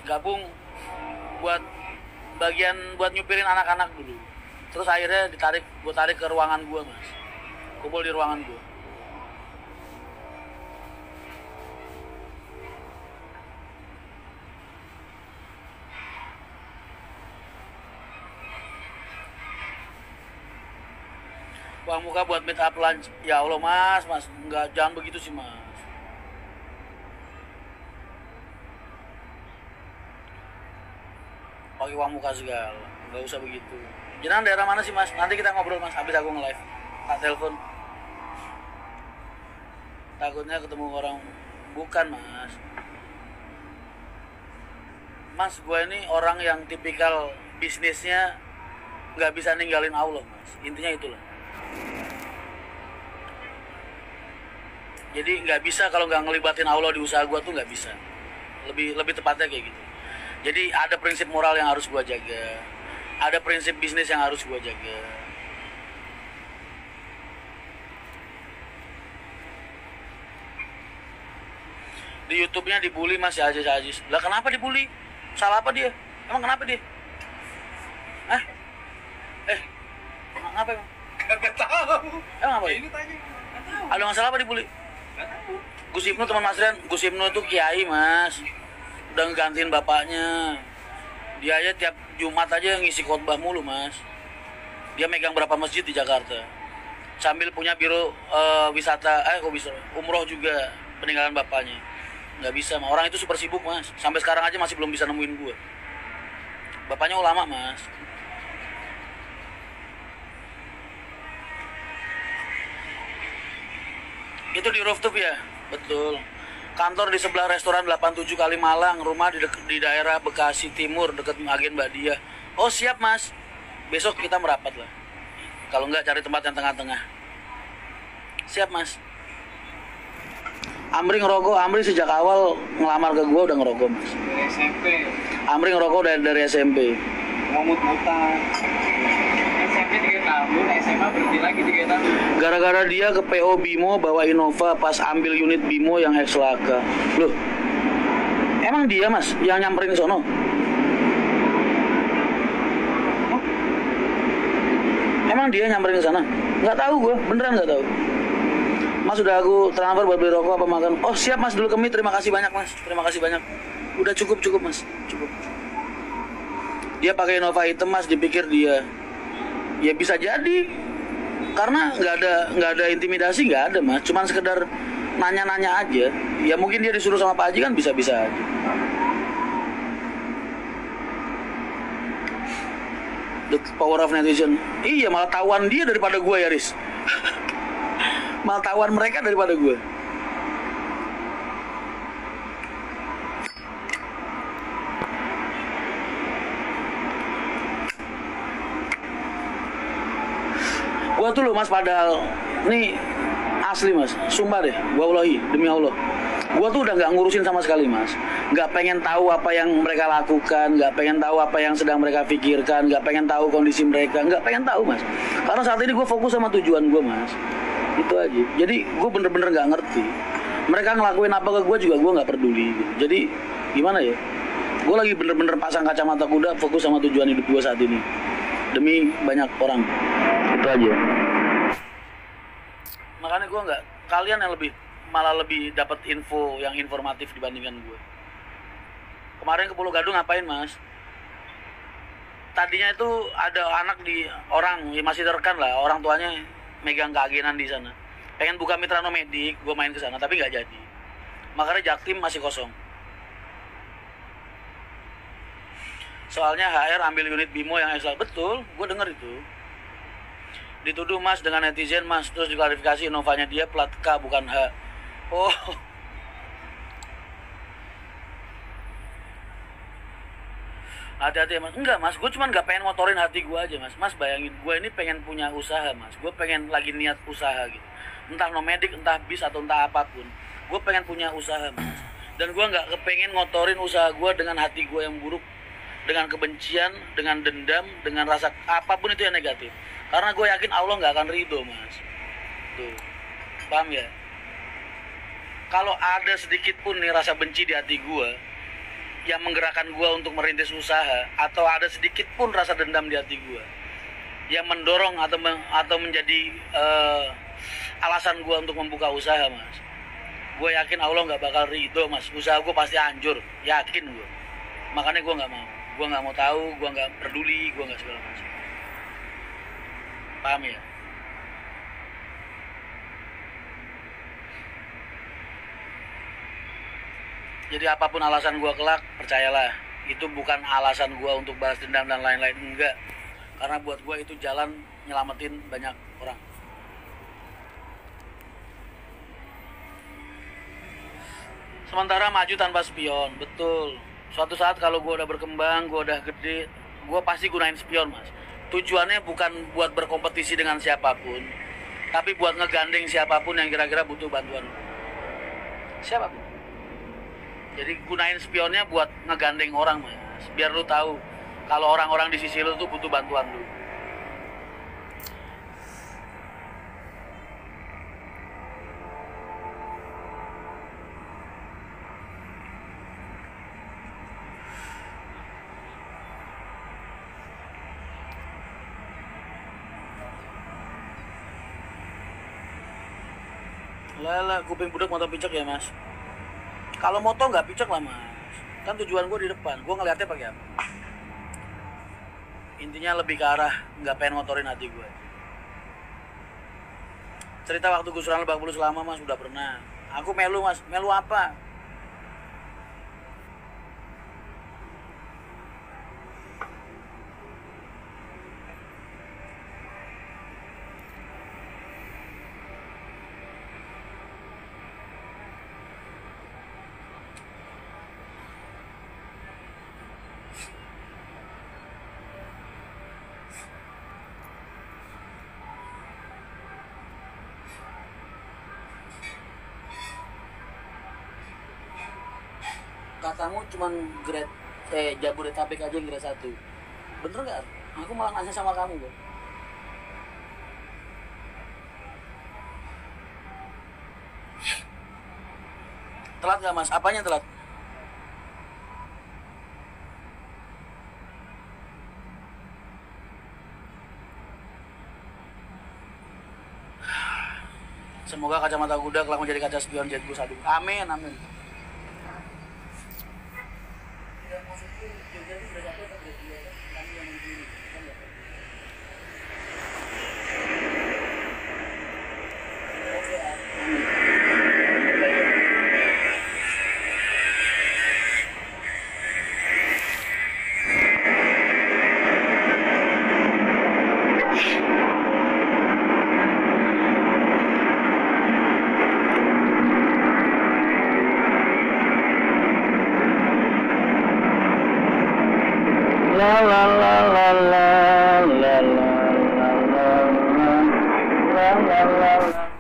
gabung buat bagian buat nyupirin anak-anak dulu. Terus akhirnya gue tarik ke ruangan gue mas, kumpul di ruangan gue. Uang muka buat meet up lunch. Ya Allah mas, nggak, jangan begitu sih mas. Pakai uang muka segala, nggak usah begitu. Jenengan daerah mana sih mas? Nanti kita ngobrol mas, habis aku nge-live. Tak telepon. Takutnya ketemu orang. Bukan mas. Mas, gue ini orang yang tipikal bisnisnya nggak bisa ninggalin Allah mas. Intinya itulah. Jadi nggak bisa kalau nggak ngelibatin Allah di usaha gue tuh nggak bisa. Lebih tepatnya kayak gitu. Jadi ada prinsip moral yang harus gue jaga, ada prinsip bisnis yang harus gue jaga. Di YouTube-nya dibully mas ya Aziz. Lah kenapa dibully? Salah apa dia? Emang kenapa dia? Hah? Kenapa emang? Gak tahu. Emang apa? Ya, ini tanya. Gak tahu. Ada masalah apa dibully? Gak tahu. Gus Ibnu teman Mas Ren, Gus Ibnu itu kiai mas, udah ngegantiin bapaknya. Dia aja tiap Jumat aja ngisi khotbah mulu mas. Dia megang berapa masjid di Jakarta, sambil punya biro wisata, kok bisa umroh juga peninggalan bapaknya. Nggak bisa, orang itu super sibuk mas. Sampai sekarang aja masih belum bisa nemuin gue. Bapaknya ulama mas. Itu di rooftop ya? Betul. Kantor di sebelah restoran 87 Kalimalang, rumah di daerah Bekasi Timur dekat agen Mbak Dia. Oh siap mas, besok kita merapat lah. Kalau nggak cari tempat yang tengah-tengah. Siap mas. Amri ngerokok, Amri sejak awal ngelamar ke gue udah ngerokok mas. Dari SMP. Amri ngerokok dari SMP. Ngomut-mutan. SMP 3 tahun, SMA berhenti lagi 3 tahun. Gara-gara dia ke PO Bimo bawa Innova pas ambil unit Bimo yang ex-laka. Loh, emang dia mas yang nyamperin sono? Emang dia nyamperin ke sana? Nggak tahu gue, beneran nggak tahu. Mas udah aku transfer buat beli rokok apa makan? Oh siap mas, dulu kami terima kasih banyak mas, terima kasih banyak. Udah cukup mas, cukup. Dia pakai Innova hitam mas, dipikir dia. Ya bisa jadi, karena nggak ada intimidasi, nggak ada mas. Cuman sekedar nanya-nanya aja. Ya mungkin dia disuruh sama Pak Haji kan bisa-bisa aja. The power of netizen. Iya, malah tawan dia daripada gue ya Riz. Malah tawan mereka daripada gue. Gua tuh loh mas, padahal nih asli mas, sumpah deh, wallahi demi Allah, gua tuh udah nggak ngurusin sama sekali mas, nggak pengen tahu apa yang mereka lakukan, nggak pengen tahu apa yang sedang mereka pikirkan, nggak pengen tahu kondisi mereka, nggak pengen tahu mas, karena saat ini gue fokus sama tujuan gue mas, itu aja. Jadi gue bener-bener nggak ngerti mereka ngelakuin apa ke gue, juga gue nggak peduli gitu. Jadi gimana ya, gue lagi bener-bener pasang kacamata kuda, fokus sama tujuan hidup gue saat ini demi banyak orang. Itu aja. Makanya gue nggak, kalian yang malah lebih dapat info yang informatif dibandingkan gue. Kemarin ke Pulau Gadung ngapain mas? Tadinya itu ada anak di orang, ya masih terekan lah, orang tuanya megang keagenan di sana. Pengen buka mitra nomedik, gue main ke sana tapi nggak jadi. Makanya Jaktim masih kosong. Soalnya HR ambil unit Bimo yang Excel. Betul, gue denger itu. Dituduh mas dengan netizen mas, terus diklarifikasi Innovanya dia plat K bukan H. Oh, hati-hati ya mas. Enggak mas, gue cuma nggak pengen ngotorin hati gue aja mas. Mas bayangin, gue ini pengen punya usaha mas. Gue pengen lagi niat usaha gitu. Entah nomedik, entah bis atau entah apapun. Gue pengen punya usaha mas. Dan gue nggak kepengen ngotorin usaha gue dengan hati gue yang buruk, dengan kebencian, dengan dendam, dengan rasa apapun itu yang negatif. Karena gue yakin Allah nggak akan ridho mas. Tuh, paham ya? Kalau ada sedikit pun nih rasa benci di hati gue, yang menggerakkan gue untuk merintis usaha, atau ada sedikit pun rasa dendam di hati gue yang mendorong atau menjadi alasan gue untuk membuka usaha, mas, gue yakin Allah nggak bakal ridho, mas. Usaha gue pasti hancur, yakin gue. Makanya gue nggak mau tahu, gue nggak peduli, gue nggak segala macam. Paham ya? Jadi apapun alasan gue kelak, percayalah, itu bukan alasan gue untuk balas dendam dan lain-lain, enggak. Karena buat gue itu jalan nyelamatin banyak orang. Sementara maju tanpa spion, betul. Suatu saat kalau gue udah berkembang, gue udah gede, gue pasti gunain spion, mas. Tujuannya bukan buat berkompetisi dengan siapapun, tapi buat ngegandeng siapapun yang kira-kira butuh bantuan. Siapapun. Jadi gunain spionnya buat ngegandeng orang, mas. Biar lu tahu kalau orang-orang di sisi lu tuh butuh bantuan lu. Lah, kuping budak motor picek ya, mas. Kalau moto nggak picek lah, mas. Kan tujuan gue di depan, gue ngeliatnya pakai apa. Intinya lebih ke arah nggak pengen motorin hati gue. Cerita waktu gusuran Lebak Bulus lama, mas, udah pernah. Aku melu, mas. Melu apa? Katamu cuman grade Jabodetabek aja yang grade 1. Bener nggak? Aku malah nanya sama kamu, bro. Telat nggak, mas? Apanya telat? Semoga kacamata kuda kelak menjadi kaca spion jetku satu. Amin, amin. La la la la la la la la la la la la la